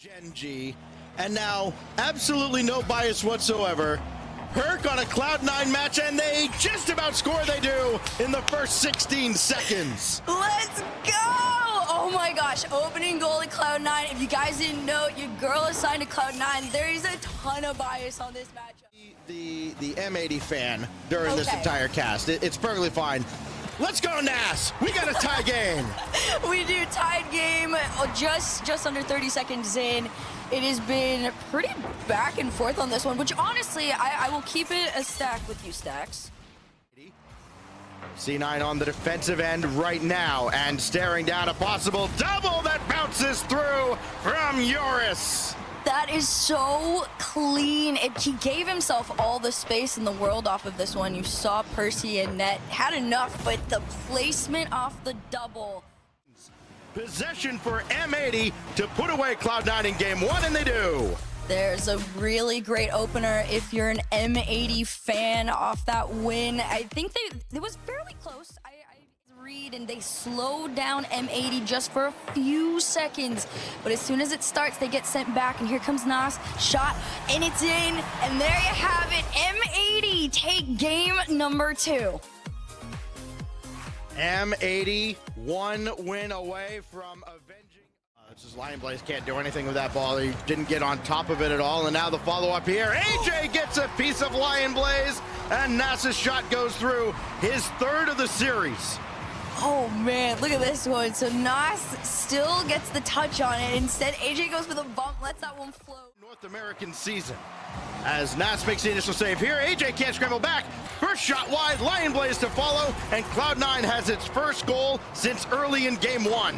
Gen G, and now absolutely no bias whatsoever. Herc on a Cloud9 match, and they just about score. They do in the first 16 seconds. Let's go! Oh my gosh, opening goal at Cloud9. If you guys didn't know, your girl is signed to Cloud9. There is a ton of bias on this matchup. The M80 fan during this entire cast. It's perfectly fine. Let's go, Nas. We got a tie game. We do tied game just under 30 seconds in. It has been pretty back and forth on this one, which honestly, I will keep it a stack with you, Stacks. C9 on the defensive end right now and staring down a possible double that bounces through from Joris. That is so clean. He gave himself all the space in the world off of this one. You saw Percy and Net had enough, but the placement off the double. Possession for M80 to put away Cloud9 in game one, and they do. There's a really great opener if you're an M80 fan off that win. I think it was fairly close. I read, and they slowed down M80 just for a few seconds. But as soon as it starts, they get sent back, and here comes Nas. Shot, and it's in, and there you have it. M80 take game number 2. M80, one win away from avenging. This is Lion Blaze, can't do anything with that ball. He didn't get on top of it at all. And now the follow-up here. AJ gets a piece of Lion Blaze, and Nas's shot goes through, his third of the series. Oh man, look at this one. So Nas still gets the touch on it. Instead, AJ goes for the bump, lets that one float. North American season. As Nas makes the initial save here, AJ can't scramble back. First shot wide, Lion Blaze to follow, and Cloud9 has its first goal since early in game 1.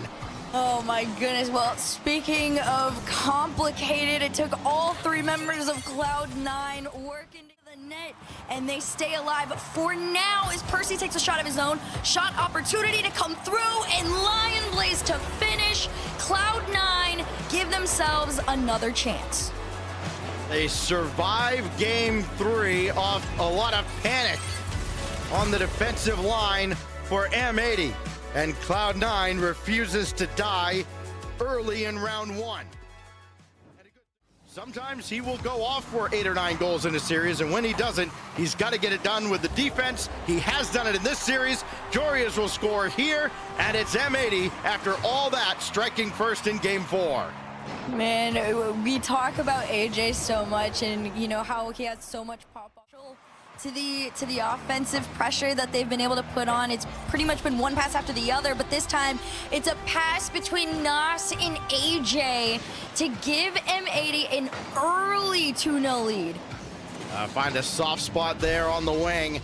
Oh my goodness. Well, speaking of complicated, it took all 3 members of Cloud9 working to the net, and they stay alive for now as Percy takes a shot of his own. Shot opportunity to come through, and Lion Blaze to finish. Cloud9 give themselves another chance. They survive game 3 off a lot of panic on the defensive line for M80. And Cloud9 refuses to die early in round 1. Sometimes he will go off for 8 or 9 goals in a series, and when he doesn't, he's got to get it done with the defense. He has done it in this series. Jorius will score here, and it's M80 after all that, striking first in game 4. Man, we talk about AJ so much, and you know how he has so much pop-up to the offensive pressure that they've been able to put on. It's pretty much been one pass after the other, but this time it's a pass between Nas and AJ to give M80 an early 2-0 lead. Find a soft spot there on the wing.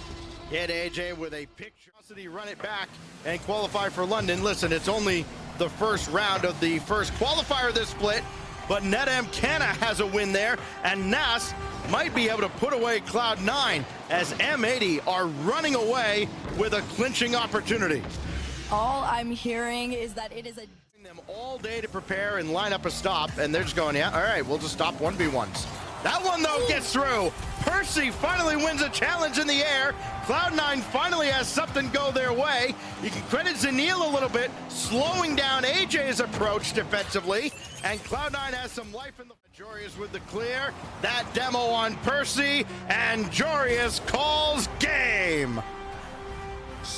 Hit AJ with a picture. Run it back and qualify for London. Listen, it's only the first round of the first qualifier of this split, but NetM Canna has a win there, and Nas might be able to put away Cloud9 as M80 are running away with a clinching opportunity. All I'm hearing is that it is them all day to prepare and line up a stop, and they're just going, yeah, all right, we'll just stop 1v1s. That one, though, gets through. Percy finally wins a challenge in the air. Cloud9 finally has something go their way. You can credit Zanil a little bit, slowing down AJ's approach defensively, and Cloud9 has some life in the... Jorius with the clear. That demo on Percy, and Jorius calls game.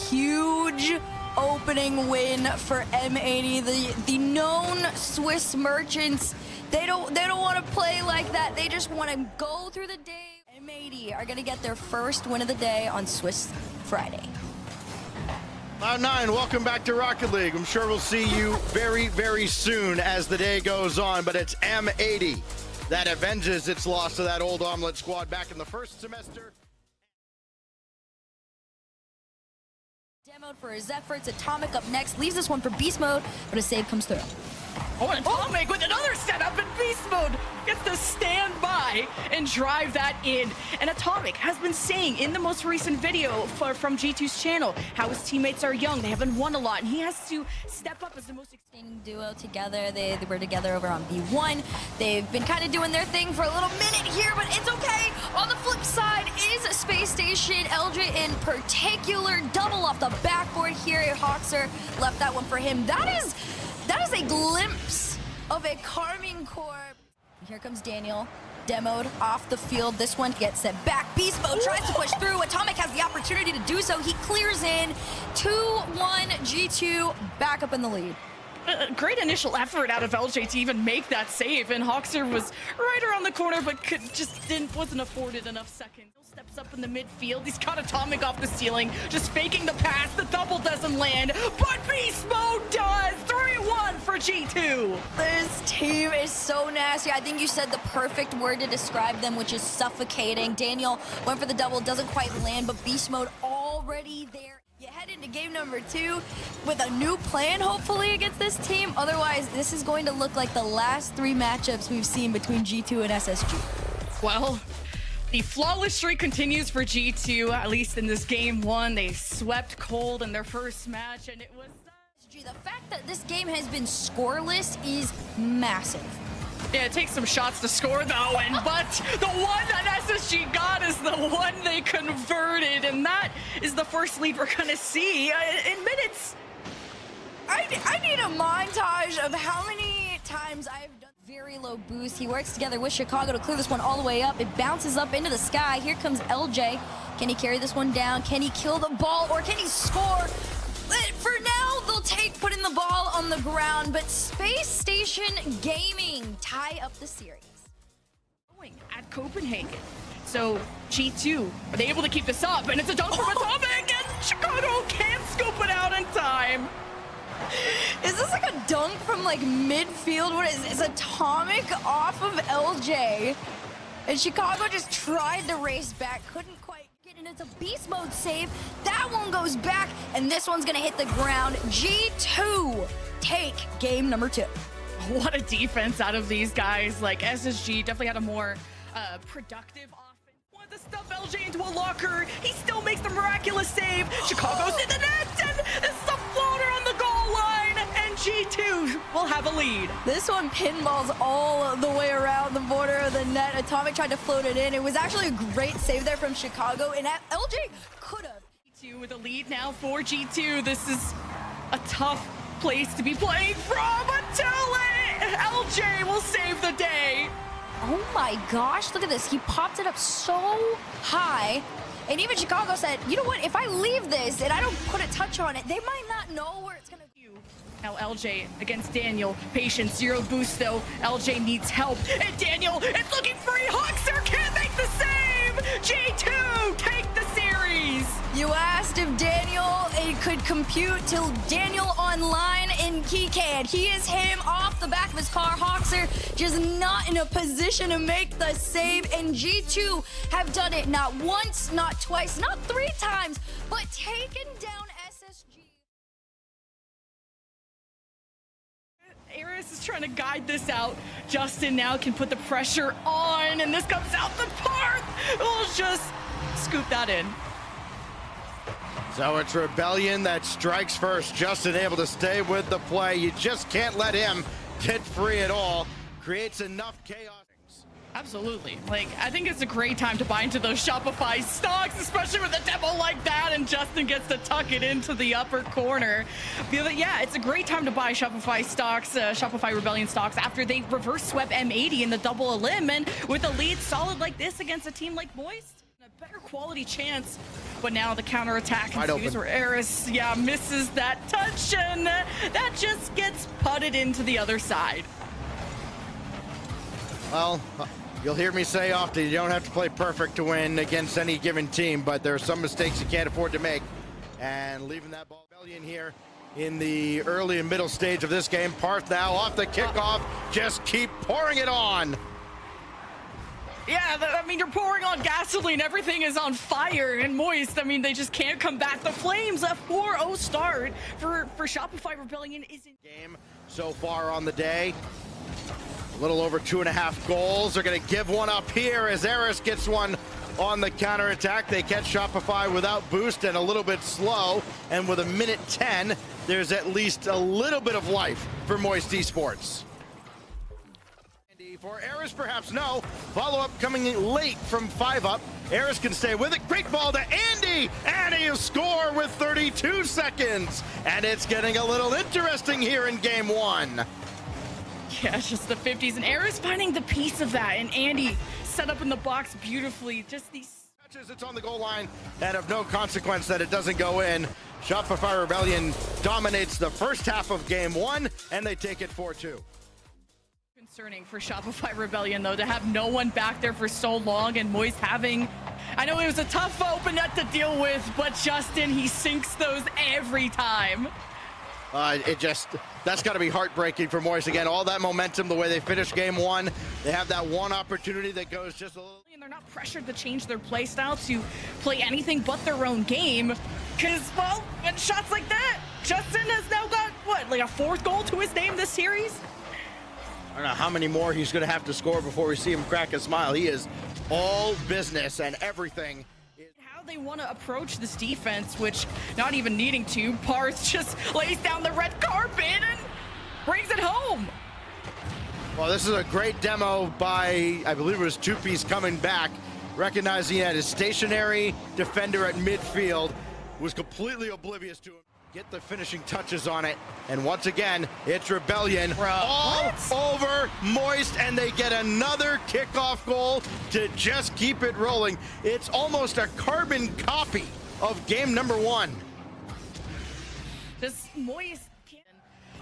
Huge opening win for M80. The known Swiss merchants, they don't want to play like that. They just want to go through the day. M80 are going to get their first win of the day on Swiss Friday. Cloud9, welcome back to Rocket League. I'm sure we'll see you very, very soon as the day goes on, but it's M80 that avenges its loss to that old omelet squad back in the first semester. Demoed for his efforts. Atomic up next, leaves this one for beast mode, but a save comes through. Oh, and Atomic with another setup in beast mode gets to stand by and drive that in. And Atomic has been saying in the most recent video from G2's channel how his teammates are young, they haven't won a lot, and he has to step up as the most exciting duo together. They were together over on B1. They've been kind of doing their thing for a little minute here, but it's okay. On the flip side is Space Station. LJ in particular, double off the backboard here. Hawkser left that one for him. That is a glimpse of Atomic, Carmine Corp. Here comes Daniel. Demoed off the field. This one gets sent back. Beast Mode tries to push through. Atomic has the opportunity to do so. He clears in. 2-1 G2 back up in the lead. Great initial effort out of LJ to even make that save, and Hawkster was right around the corner, but wasn't afforded enough seconds. Steps up in the midfield. He's got Atomic off the ceiling, just faking the pass. The double doesn't land, but Beast Mode does. 3-1 for G2. This team is so nasty. I think you said the perfect word to describe them, which is suffocating. Daniel went for the double, doesn't quite land, but Beast Mode already there. You head into game number 2 with a new plan, hopefully, against this team. Otherwise, this is going to look like the last 3 matchups we've seen between G2 and SSG. Well, the flawless streak continues for G2, at least in this game 1. They swept cold in their first match, and it was... The fact that this game has been scoreless is massive. Yeah, it takes some shots to score, though, but the one that SSG got is the one they converted, and that is the first lead we're going to see in minutes. I need a montage of how many times I've done very low boost. He works together with Chicago to clear this one all the way up. It bounces up into the sky. Here comes LJ. Can he carry this one down? Can he kill the ball, or can he score? For now, they'll take putting the ball on the ground, but Space Station Gaming tie up the series. At Copenhagen. So G2, are they able to keep this up? And it's a dunk from Atomic, and Chicago can't scoop it out in time. Is this like a dunk from like midfield? What is this? Atomic off of LJ. And Chicago just tried to race back, couldn't quite get it. And it's a Beast Mode save. That one goes back, and this one's gonna hit the ground. G2 take game number 2. What a defense out of these guys. Like, SSG definitely had a more productive offense. Want to stuff LJ into a locker. He still makes the miraculous save. Chicago's in the net, and this is a floater on the goal line, and G2 will have a lead. This one pinballs all the way around the border of the net. Atomic tried to float it in. It was actually a great save there from Chicago, and LJ could have. G2 with a lead now for G2. This is a tough place to be playing from until LJ will save the day. Oh my gosh, look at this. He popped it up so high. And even Chicago said, you know what, if I leave this and I don't put a touch on it, they might not know where it's gonna be. Now LJ against Daniel. Patience, 0 boost though. LJ needs help. And Daniel is looking free. Hawkster can't make the save. G2 take the series. You asked if Daniel could compute till Daniel online, and he can. He is him off the back of his car. Hawkster just not in a position to make the save, and G2 have done it not once, not twice, not 3 times, but taken down SSG. Aris is trying to guide this out. Justin now can put the pressure on, and this comes out the park. We'll just scoop that in. So it's Rebellion that strikes first. Justin able to stay with the play. You just can't let him get free at all. Creates enough chaos. Absolutely. Like, I think it's a great time to buy into those Shopify stocks, especially with a demo like that, and Justin gets to tuck it into the upper corner. But yeah, it's a great time to buy Shopify stocks, Shopify Rebellion stocks, after they reverse swept M80 in the double elim, and with a lead solid like this against a team like Moist, a better quality chance. But now the counterattack ensues where Eris, misses that touch, and that just gets putted into the other side. Well, you'll hear me say often, you don't have to play perfect to win against any given team, but there are some mistakes you can't afford to make. And leaving that ball Rebellion here in the early and middle stage of this game. Parth now off the kickoff, just keep pouring it on. Yeah, I mean, you're pouring on gasoline. Everything is on fire and Moist. I mean, they just can't combat the flames. A 4-0 start for Shopify Rebellion isn't... Game so far on the day. A little over 2.5 goals. They're going to give one up here as Eris gets one on the counterattack. They catch Shopify without boost and a little bit slow. And with 1:10, there's at least a little bit of life for Moist Esports. For Eris, perhaps no. Follow-up coming in late from 5 up. Eris can stay with it. Great ball to Andy. And he'll score with 32 seconds. And it's getting a little interesting here in game 1. Yeah, it's just the 50s, and Era's finding the piece of that, and Andy set up in the box beautifully. Just these touches, it's on the goal line, and of no consequence that it doesn't go in. Shopify Rebellion dominates the first half of game one, and they take it 4-2. Concerning for Shopify Rebellion, though, to have no one back there for so long, and Moist having, I know it was a tough open net to deal with, but Justin, he sinks those every time. That's got to be heartbreaking for Moist. Again, all that momentum, the way they finished game one, they have that one opportunity that goes just a little. And they're not pressured to change their play style to play anything but their own game. Because, well, when shots like that, Justin has now got, what, like a 4th goal to his name this series? I don't know how many more he's going to have to score before we see him crack a smile. He is all business and everything. How they want to approach this defense, which not even needing to, Parth just lays down the red carpet and brings it home. Well, this is a great demo by, I believe it was Two-Piece coming back, recognizing that his stationary defender at midfield was completely oblivious to him. Get the finishing touches on it, and once again, it's Rebellion all over Moist, and they get another kickoff goal to just keep it rolling. It's almost a carbon copy of game number one. This Moist can,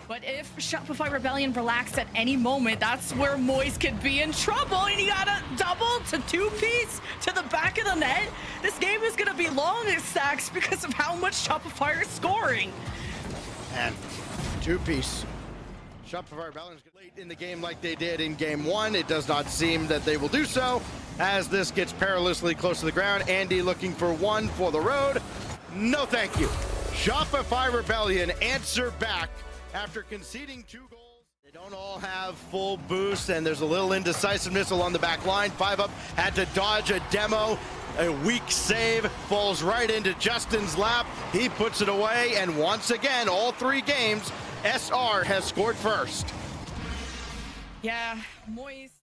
but if Shopify Rebellion relaxed at any moment, that's where Moist could be in trouble, and he got a double to Two-Piece to the back of the net. This game is going to be long as stacks because of how much Shopify is scoring. And Two-Piece. Shopify Rebellion is late in the game like they did in game one. It does not seem that they will do so as this gets perilously close to the ground. Andy looking for one for the road. No, thank you. Shopify Rebellion answer back after conceding 2 goals. They don't all have full boost, and there's a little indecisiveness along the back line. 5 up had to dodge a demo. A weak save falls right into Justin's lap. He puts it away, and once again, all 3 games, SR has scored first. Yeah, Moist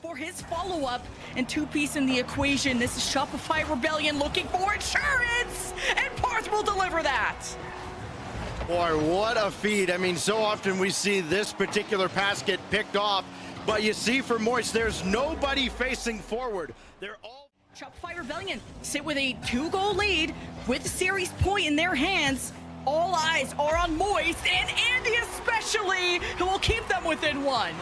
for his follow-up and Two-Piece in the equation. This is Shopify Rebellion looking for insurance, and Parth will deliver that. Boy, what a feed. I mean, so often we see this particular pass get picked off, but you see for Moist, there's nobody facing forward. They're all... Shopify Rebellion sit with a 2-goal lead with the series point in their hands. All eyes are on Moist, and Andy especially, who will keep them within 1.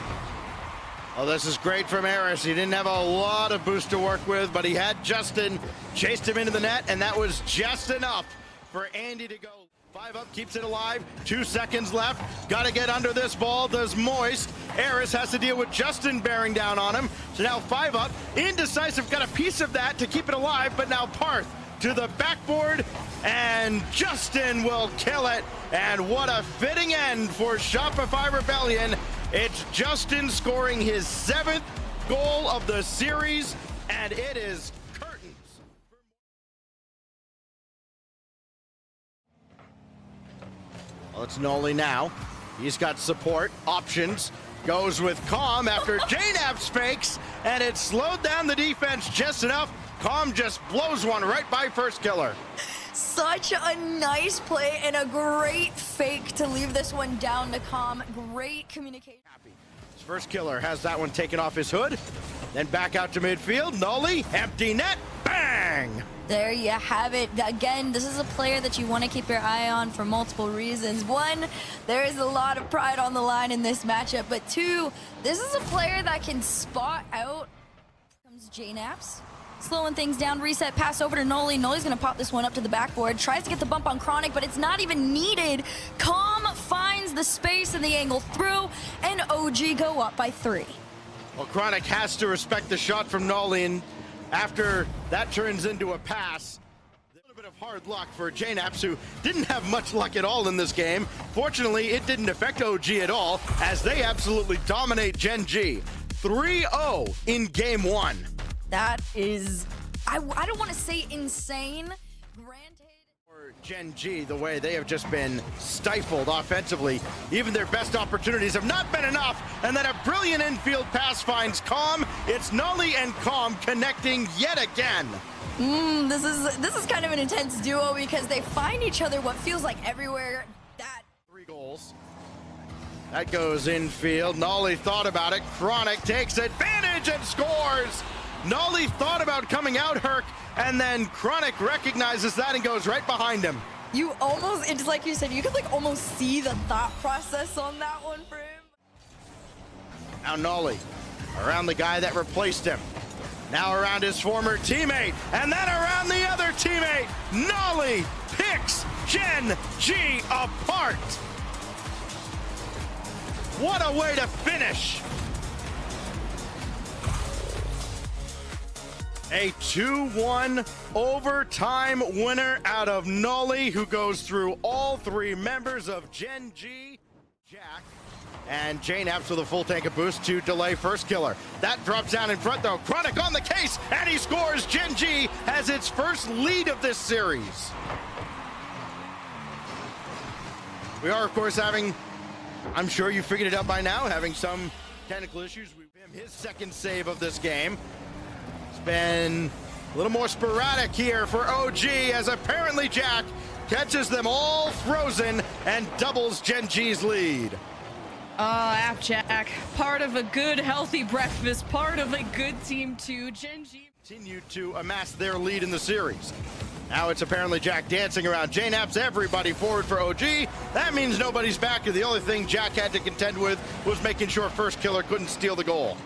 Oh, this is great from Eris. He didn't have a lot of boost to work with, but he had Justin, chased him into the net, and that was just enough for Andy to go. 5 up, keeps it alive. 2 seconds left. Got to get under this ball. Does Moist. Eris has to deal with Justin bearing down on him. So now 5 up. Indecisive got a piece of that to keep it alive, but now Parth to the backboard, and Justin will kill it. And what a fitting end for Shopify Rebellion. It's Justin scoring his 7th goal of the series, and it is curtains. Well, it's Noli now. He's got support, options, goes with Calm after JNAP fakes, and it slowed down the defense just enough. Calm just blows one right by First Killer. Such a nice play and a great fake to leave this one down to Calm. Great communication. His First Killer has that one taken off his hood. Then back out to midfield. Noli, empty net, bang! There you have it. Again, this is a player that you want to keep your eye on for multiple reasons. 1, there is a lot of pride on the line in this matchup. But 2, this is a player that can spot out. Comes JNaps. Slowing things down, reset, pass over to Noli. Noli's gonna pop this one up to the backboard. Tries to get the bump on Chronic, but it's not even needed. Calm finds the space and the angle through, and OG go up by 3. Well, Chronic has to respect the shot from Noli, and after that turns into a pass, a little bit of hard luck for JNaps, who didn't have much luck at all in this game. Fortunately, it didn't affect OG at all, as they absolutely dominate Gen G. 3-0 in game 1. That is, I don't want to say insane. Granted. For Gen G, the way they have just been stifled offensively. Even their best opportunities have not been enough. And then a brilliant infield pass finds Calm. It's Noli and Calm connecting yet again. This is kind of an intense duo because they find each other what feels like everywhere. 3 goals. That goes infield. Nolly thought about it. Chronic takes advantage and scores. Nolly thought about coming out, Herc, and then Chronic recognizes that and goes right behind him. You almost, it's like you said, you could like almost see the thought process on that one for him. Now Nolly around the guy that replaced him. Now around his former teammate, and then around the other teammate. Nolly picks Gen G apart. What a way to finish. A 2-1 overtime winner out of Nolly, who goes through all three members of Gen G. Jack and J-Naps with a full tank of boost to delay first killer. That drops down in front though. Chronic on the case, and he scores. Gen G has its first lead of this series. We are, of course, having, I'm sure you figured it out by now, having some technical issues. We've him his second save of this game. It's been a little more sporadic here for OG, as apparently Jack catches them all frozen and doubles Gen G's lead. Appjack, part of a good, healthy breakfast, part of a good team too. Gen G continue to amass their lead in the series. Now it's apparently Jack dancing around J-Naps, everybody forward for OG. That means nobody's back, and the only thing Jack had to contend with was making sure first killer couldn't steal the goal.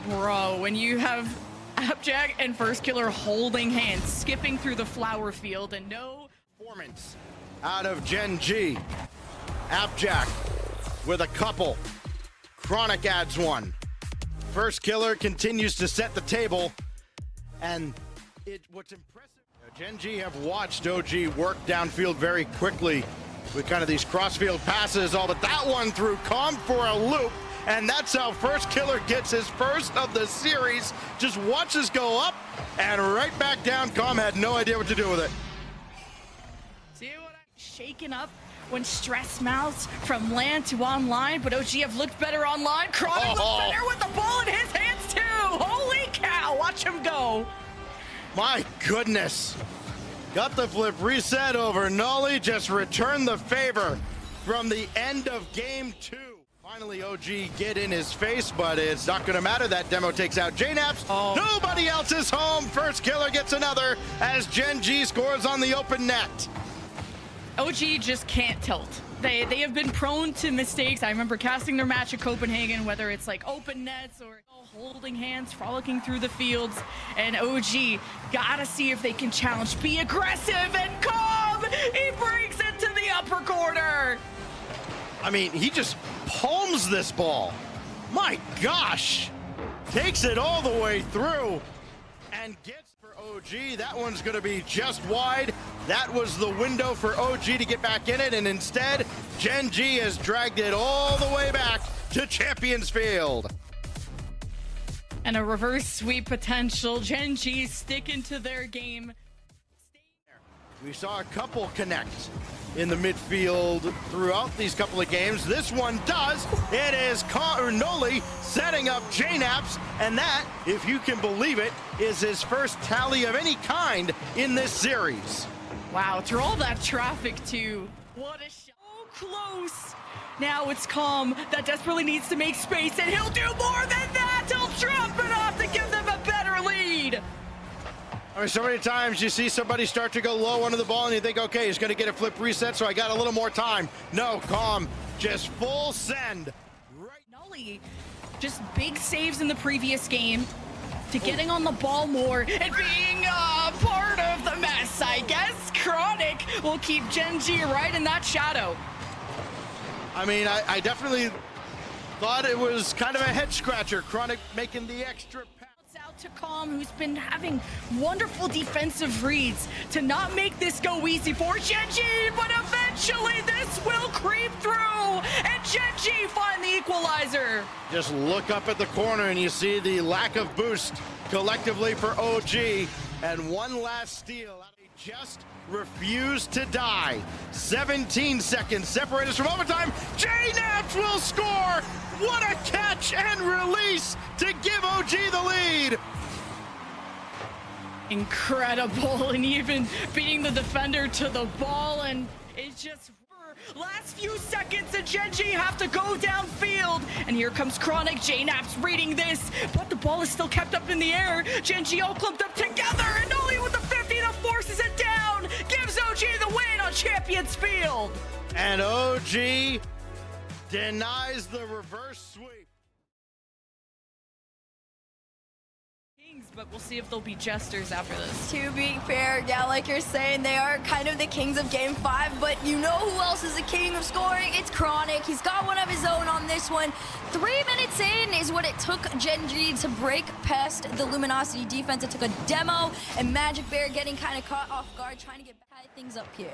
Bro, when you have Appjack and first killer holding hands, skipping through the flower field, and no performance out of Gen G. Appjack with a couple. Chronic adds one. First killer continues to set the table, and what's impressive, Gen G have watched OG work downfield very quickly with kind of these crossfield passes, all but that one threw Calm for a loop, and that's how first killer gets his first of the series. Just watches go up and right back down. Calm had no idea what to do with it. See what I'm shaking up when stress mounts from LAN to online, but OG have looked better online. Chronic looks better with the ball in his hands too. Holy cow, watch him go. My goodness. Got the flip reset over Nolly, just returned the favor from the end of game 2. Finally, OG get in his face, but it's not gonna matter. That demo takes out J-Naps. Nobody else is home. First killer gets another as Gen G scores on the open net. OG just can't tilt. They have been prone to mistakes. I remember casting their match at Copenhagen, whether it's like open nets or holding hands, frolicking through the fields, and OG gotta see if they can challenge, be aggressive, and Calm, he breaks it to the upper corner. I mean, he just palms this ball. My gosh, takes it all the way through and gets for OG. That one's gonna be just wide. That was the window for OG to get back in it, and instead, Gen G has dragged it all the way back to Champions Field. And a reverse sweep potential. Gen G sticking to their game. We saw a couple connect in the midfield throughout these couple of games. This one does. It is Nolly setting up J-Naps, and that, if you can believe it, is his first tally of any kind in this series. Wow, through all that traffic too. What a shot. So close. Now it's Calm that desperately needs to make space, and he'll do more than that. He'll drop it off to give them a better lead. I mean, so many times you see somebody start to go low under the ball and you think, okay, he's going to get a flip reset, so I got a little more time. No, Calm, just full send. Right. Nolly, just big saves in the previous game to getting on the ball more and being part of the mess, I guess. Chronic will keep Gen G right in that shadow. I mean, I definitely thought it was kind of a head scratcher. Chronic making the extra pass. Out to Calm, who's been having wonderful defensive reads to not make this go easy for Gen G, but eventually this will creep through, and Gen G find the equalizer. Just look up at the corner and you see the lack of boost collectively for OG, and one last steal. They just refuse to die. 17 seconds separate us from overtime. J-Naps will score. What a catch and release to give OG the lead. Incredible, and even beating the defender to the ball, and it's just Last few seconds and Genji have to go downfield. And here comes Chronic. JNap's reading this, but the ball is still kept up in the air. Genji all clumped up together, and only with the 50 that forces it down. Gives OG the win on Champions Field. And OG denies the reverse sweep. But we'll see if they'll be jesters after this. To be fair, yeah, like you're saying, they are kind of the kings of Game 5, but you know who else is the king of scoring? It's Chronic. He's got one of his own on this one. 3 minutes in is what it took Genji to break past the Luminosity defense. It took a demo and Magic Bear getting kind of caught off guard, trying to get things up here.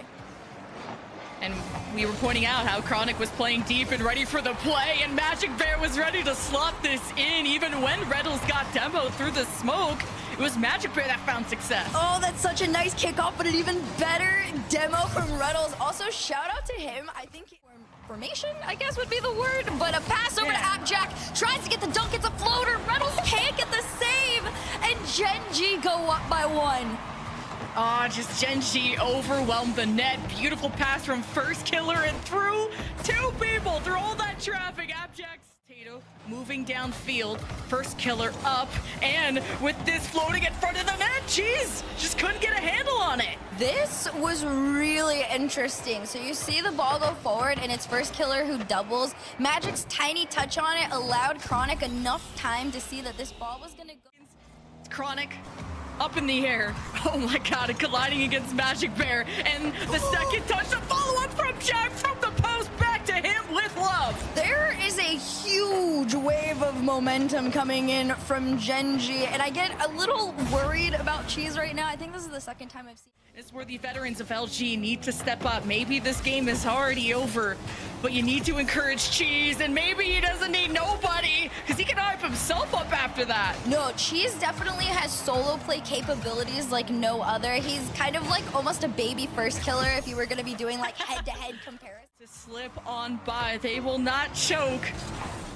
And we were pointing out how Chronic was playing deep and ready for the play, and Magic Bear was ready to slot this in. Even when Reddles got demoed through the smoke, it was Magic Bear that found success. Oh, that's such a nice kickoff, but an even better demo from Reddles. Also, shout out to him. I think formation, I guess would be the word, but a pass over to Appjack, tries to get the dunk, it's a floater. Reddles can't get the save, and Genji go up by 1. Oh, just Genji overwhelmed the net. Beautiful pass from First Killer and through 2 people through all that traffic. Abjact's Tato moving downfield. First Killer up, and with this floating in front of the net, jeez, just couldn't get a handle on it. This was really interesting. So you see the ball go forward, and it's First Killer who doubles. Magic's tiny touch on it allowed Chronic enough time to see that this ball was gonna go. It's Chronic up in the air. Oh my god, and colliding against Magic Bear. And the second touch, the follow-up from Jack from the post back to him with love. There is a huge wave of momentum coming in from Genji, and I get a little worried about Cheese right now. I think this is the second time I've seen. It's where the veterans of LG need to step up. Maybe this game is already over, but you need to encourage Cheese, and maybe he doesn't need nobody, because he can hype himself up after that. No, Cheese definitely has solo play capabilities like no other. He's kind of like almost a baby First Killer if you were going to be doing like head-to-head comparison. To slip on by, they will not choke.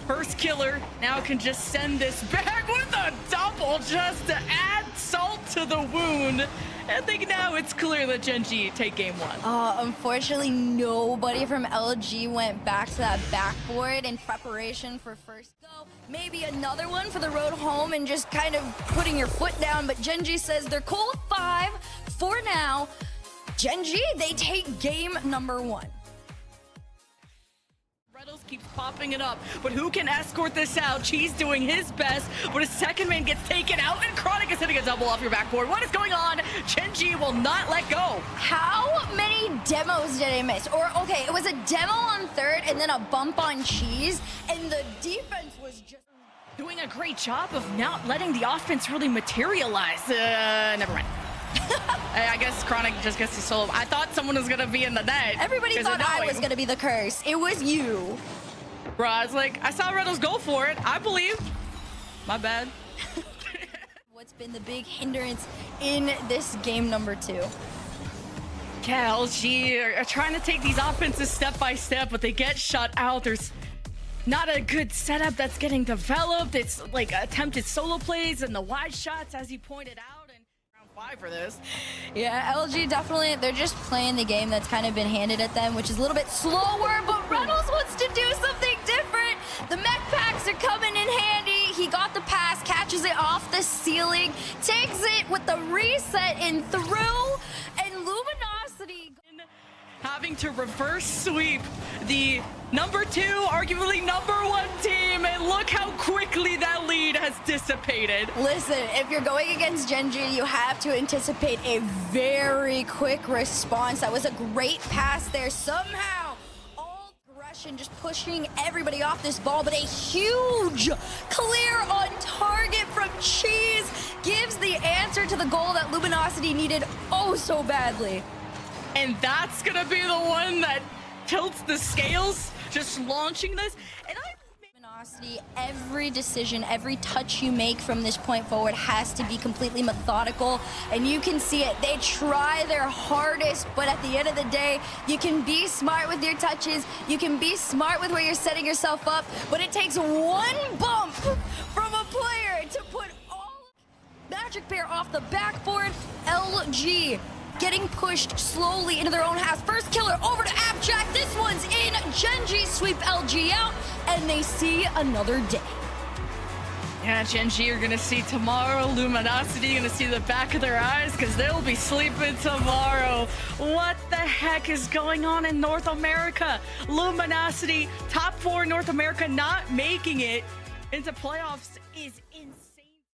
First Killer now can just send this back with a double just to add salt to the wound. I think now it's clear that Genji take game 1. Unfortunately, nobody from LG went back to that backboard in preparation for first go. Maybe another one for the road home and just kind of putting your foot down, but Genji says they're cool with 5 for now. Genji, they take game number 1. Reddles keeps popping it up, but who can escort this out? Cheese doing his best, but his second man gets taken out, and Chronic is hitting a double off your backboard. What is going on? Genji will not let go. How many demos did I miss? Or, okay, it was a demo on third and then a bump on Cheese, and the defense was just doing a great job of not letting the offense really materialize. Never mind. I guess Chronic just gets his solo. I thought someone was going to be in the net. Everybody thought I was going to be the curse. It was you. Bro, I was like, I saw Reddles go for it. I believed. My bad. What's been the big hindrance in this game number 2? Yeah, LG are trying to take these offenses step by step, but they get shut out. There's not a good setup that's getting developed. It's like attempted solo plays and the wide shots, as you pointed out. For this. Yeah, LG definitely, they're just playing the game that's kind of been handed at them, which is a little bit slower, but Reynolds wants to do something different. The mech packs are coming in handy. He got the pass, catches it off the ceiling, takes it with the reset and through, and Luminosity having to reverse sweep the number 2, arguably number 1 team, and look how quickly that lead has dissipated. Listen, if you're going against Genji, you have to anticipate a very quick response. That was a great pass there. Somehow, all aggression just pushing everybody off this ball, but a huge clear on target from Cheese gives the answer to the goal that Luminosity needed oh so badly. And that's gonna be the one that tilts the scales, just launching this. And Luminosity, every decision, every touch you make from this point forward has to be completely methodical, and you can see it. They try their hardest, but at the end of the day, you can be smart with your touches, you can be smart with where you're setting yourself up, but it takes one bump from a player to put all Magic Bear off the backboard. LG getting pushed slowly into their own half. First killer over to Abjack. This one's in. Genji sweep LG out, and they see another day. Yeah, Genji are gonna see tomorrow. Luminosity gonna see the back of their eyes because they'll be sleeping tomorrow. What the heck is going on in North America? Luminosity, top 4 in North America, not making it into playoffs is insane.